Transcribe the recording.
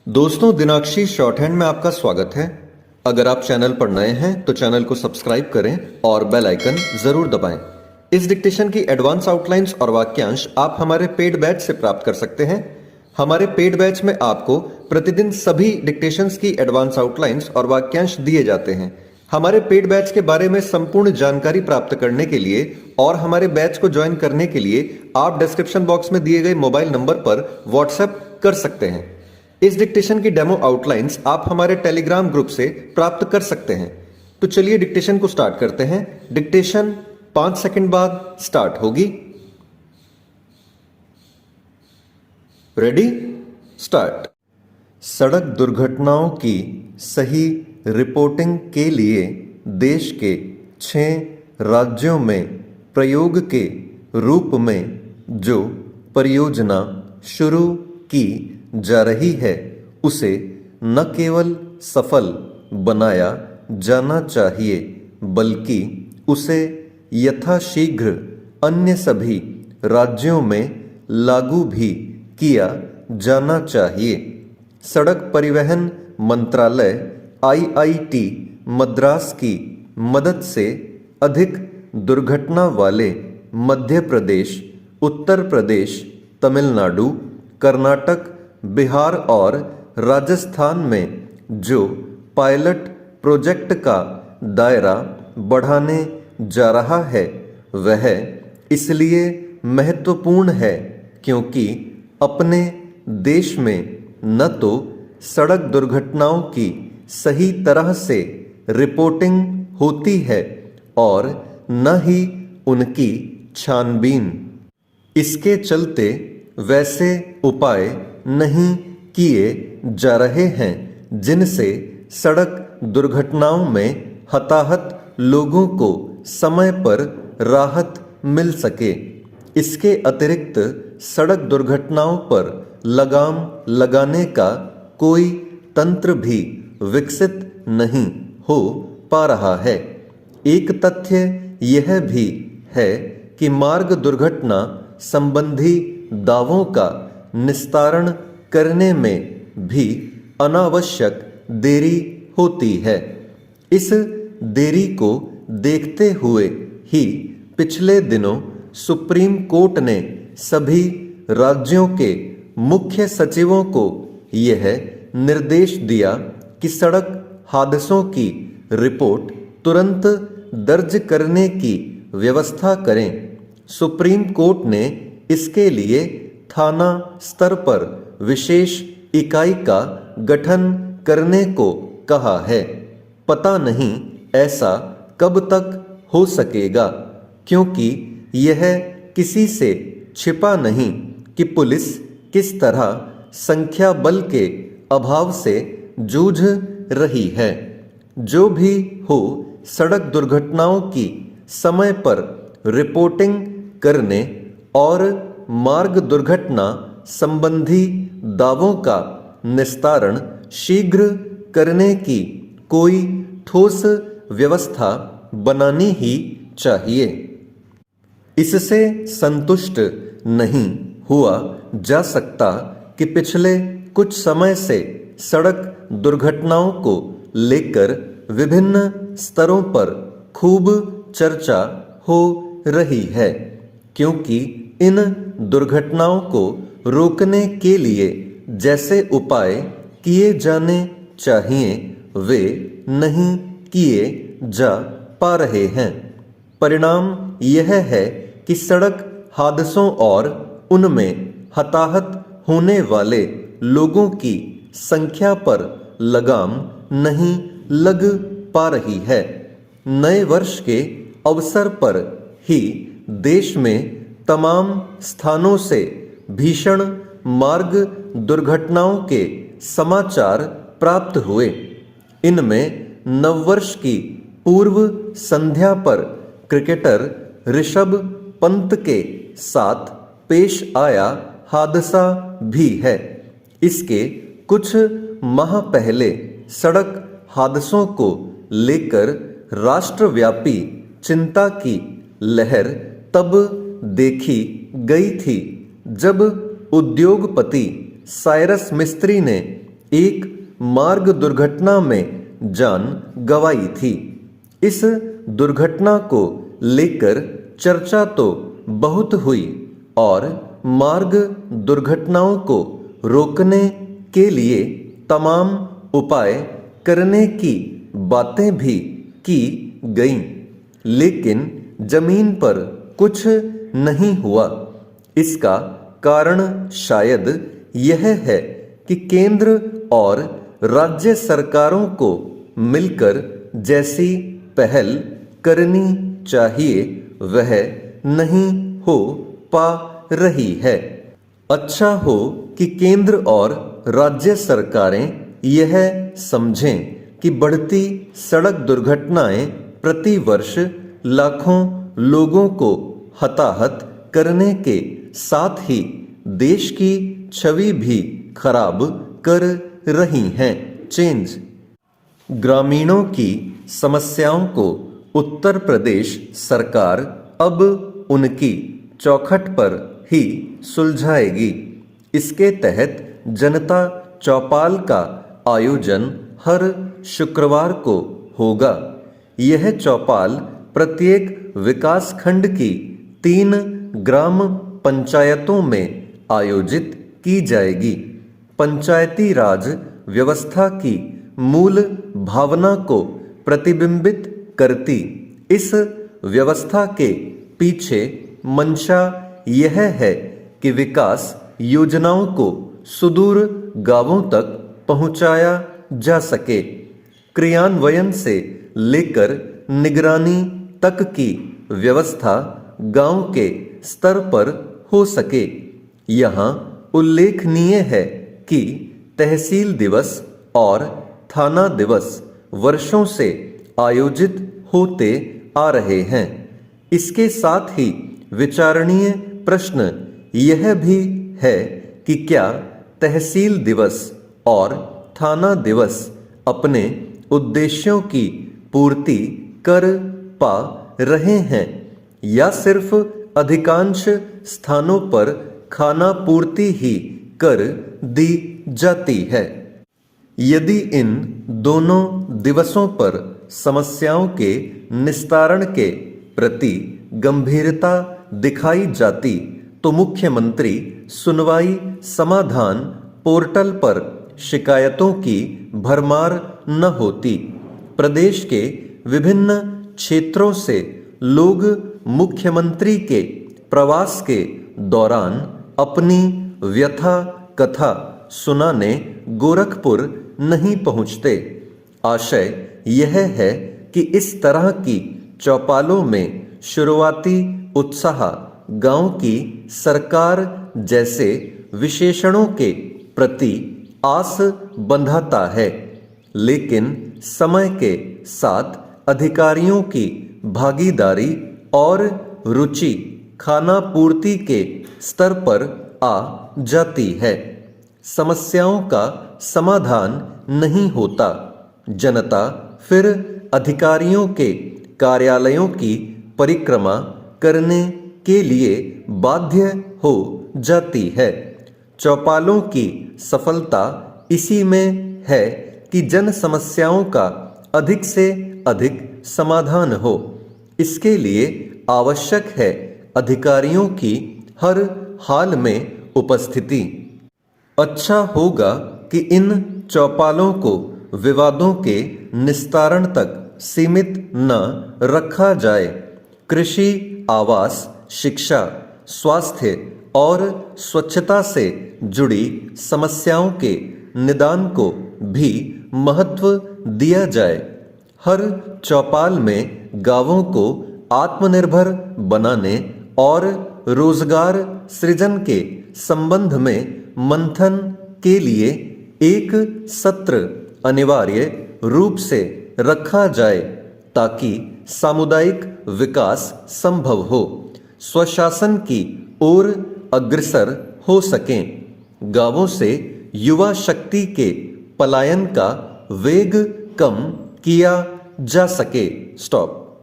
दोस्तों, दिनाक्षी short hand में आपका स्वागत है। अगर आप चैनल पर नए हैं तो चैनल को सब्सक्राइब करें और बेल आइकन जरूर दबाएं। इस डिक्टेशन की एडवांस आउटलाइंस और वाक्यांश आप हमारे पेड बैच से प्राप्त कर सकते हैं। हमारे पेड बैच में आपको प्रतिदिन सभी डिक्टेशंस की एडवांस आउटलाइंस और वाक्यांश दिए जाते हैं। हमारे पेड बैच के बारे में संपूर्ण जानकारी प्राप्त करने के लिए और हमारे बैच को ज्वाइन करने के लिए आप डिस्क्रिप्शन बॉक्स में दिए गए मोबाइल नंबर पर व्हाट्सएप कर सकते हैं। इस डिक्टेशन की डेमो आउटलाइंस आप हमारे टेलीग्राम ग्रुप से प्राप्त कर सकते हैं। तो चलिए डिक्टेशन को स्टार्ट करते हैं। डिक्टेशन 5 सेकंड बाद स्टार्ट होगी। Ready, start. सड़क दुर्घटनाओं की सही रिपोर्टिंग के लिए देश के 6 राज्यों में प्रयोग के रूप में जो परियोजना शुरू की जा रही है उसे न केवल सफल बनाया जाना चाहिए बल्कि उसे यथाशीघ्र अन्य सभी राज्यों में लागू भी किया जाना चाहिए। सड़क परिवहन मंत्रालय आईआईटी मद्रास की मदद से अधिक दुर्घटना वाले मध्य प्रदेश, उत्तर प्रदेश, तमिलनाडु, कर्नाटक, बिहार और राजस्थान में जो पायलट प्रोजेक्ट का दायरा बढ़ाने जा रहा है वह इसलिए महत्वपूर्ण है क्योंकि अपने देश में न तो सड़क दुर्घटनाओं की सही तरह से रिपोर्टिंग होती है और न ही उनकी छानबीन। इसके चलते वैसे उपाय नहीं किए जा रहे हैं जिनसे सड़क दुर्घटनाओं में हताहत लोगों को समय पर राहत मिल सके। इसके अतिरिक्त सड़क दुर्घटनाओं पर लगाम लगाने का कोई तंत्र भी विकसित नहीं हो पा रहा है। एक तथ्य यह भी है कि मार्ग दुर्घटना संबंधी दावों का निस्तारण करने में भी अनावश्यक देरी होती है। इस देरी को देखते हुए ही पिछले दिनों सुप्रीम कोर्ट ने सभी राज्यों के मुख्य सचिवों को यह निर्देश दिया कि सड़क हादसों की रिपोर्ट तुरंत दर्ज करने की व्यवस्था करें। सुप्रीम कोर्ट ने इसके लिए थाना स्तर पर विशेष इकाई का गठन करने को कहा है। पता नहीं ऐसा कब तक हो सकेगा क्योंकि यह किसी से छिपा नहीं कि पुलिस किस तरह संख्या बल के अभाव से जूझ रही है। जो भी हो, सड़क दुर्घटनाओं की समय पर रिपोर्टिंग करने और मार्ग दुर्घटना संबंधी दावों का निस्तारण शीघ्र करने की कोई ठोस व्यवस्था बनानी ही चाहिए। इससे संतुष्ट नहीं हुआ जा सकता कि पिछले कुछ समय से सड़क दुर्घटनाओं को लेकर विभिन्न स्तरों पर खूब चर्चा हो रही है क्योंकि इन दुर्घटनाओं को रोकने के लिए जैसे उपाय किए जाने चाहिए वे नहीं किए जा पा रहे हैं। परिणाम यह है कि सड़क हादसों और उनमें हताहत होने वाले लोगों की संख्या पर लगाम नहीं लग पा रही है। नए वर्ष के अवसर पर ही देश में तमाम स्थानों से भीषण मार्ग दुर्घटनाओं के समाचार प्राप्त हुए। इनमें नववर्ष की पूर्व संध्या पर क्रिकेटर ऋषभ पंत के साथ पेश आया हादसा भी है। इसके कुछ माह पहले सड़क हादसों को लेकर राष्ट्रव्यापी चिंता की लहर तब देखी गई थी जब उद्योगपति साइरस मिस्त्री ने एक मार्ग दुर्घटना में जान गंवाई थी। इस दुर्घटना को लेकर चर्चा तो बहुत हुई और मार्ग दुर्घटनाओं को रोकने के लिए तमाम उपाय करने की बातें भी की गईं, लेकिन जमीन पर कुछ नहीं हुआ। इसका कारण शायद यह है कि केंद्र और राज्य सरकारों को मिलकर जैसी पहल करनी चाहिए वह नहीं हो पा रही है। अच्छा हो कि केंद्र और राज्य सरकारें यह समझें कि बढ़ती सड़क दुर्घटनाएं प्रति वर्ष लाखों लोगों को हताहत करने के साथ ही देश की छवि भी खराब कर रही हैं। चेंज ग्रामीणों की समस्याओं को उत्तर प्रदेश सरकार अब उनकी चौखट पर ही सुलझाएगी। इसके तहत जनता चौपाल का आयोजन हर शुक्रवार को होगा। यह चौपाल प्रत्येक विकास खंड की 3 ग्राम पंचायतों में आयोजित की जाएगी। पंचायती राज व्यवस्था की मूल भावना को प्रतिबिंबित करती इस व्यवस्था के पीछे मंशा यह है कि विकास योजनाओं को सुदूर गांवों तक पहुंचाया जा सके। क्रियान्वयन से लेकर निगरानी तक की व्यवस्था गांव के स्तर पर हो सके। यहाँ उल्लेखनीय है कि तहसील दिवस और थाना दिवस वर्षों से आयोजित होते आ रहे हैं। इसके साथ ही विचारणीय प्रश्न यह भी है कि क्या तहसील दिवस और थाना दिवस अपने उद्देश्यों की पूर्ति कर पा रहे हैं या सिर्फ अधिकांश स्थानों पर खाना पूर्ति ही कर दी जाती है। यदि इन दोनों दिवसों पर समस्याओं के निस्तारण के प्रति गंभीरता दिखाई जाती तो मुख्यमंत्री सुनवाई समाधान पोर्टल पर शिकायतों की भरमार न होती। प्रदेश के विभिन्न क्षेत्रों से लोग मुख्यमंत्री के प्रवास के दौरान अपनी व्यथा कथा सुनाने गोरखपुर नहीं पहुंचते। आशय यह है कि इस तरह की चौपालों में शुरुआती उत्साह गांव की सरकार जैसे विशेषणों के प्रति आस बंधाता है, लेकिन समय के साथ अधिकारियों की भागीदारी और रुचि खाना पूर्ति के स्तर पर आ जाती है। समस्याओं का समाधान नहीं होता। जनता फिर अधिकारियों के कार्यालयों की परिक्रमा करने के लिए बाध्य हो जाती है। चौपालों की सफलता इसी में है कि जन समस्याओं का अधिक से अधिक समाधान हो। इसके लिए आवश्यक है अधिकारियों की हर हाल में उपस्थिति। अच्छा होगा कि इन चौपालों को विवादों के निस्तारण तक सीमित न रखा जाए। कृषि, आवास, शिक्षा, स्वास्थ्य और स्वच्छता से जुड़ी समस्याओं के निदान को भी महत्व दिया जाए। हर चौपाल में गांवों को आत्मनिर्भर बनाने और रोजगार सृजन के संबंध में मंथन के लिए एक सत्र अनिवार्य रूप से रखा जाए ताकि सामुदायिक विकास संभव हो, स्वशासन की ओर अग्रसर हो सकें। गांवों से युवा शक्ति के पलायन का वेग कम किया जा सके। स्टॉप।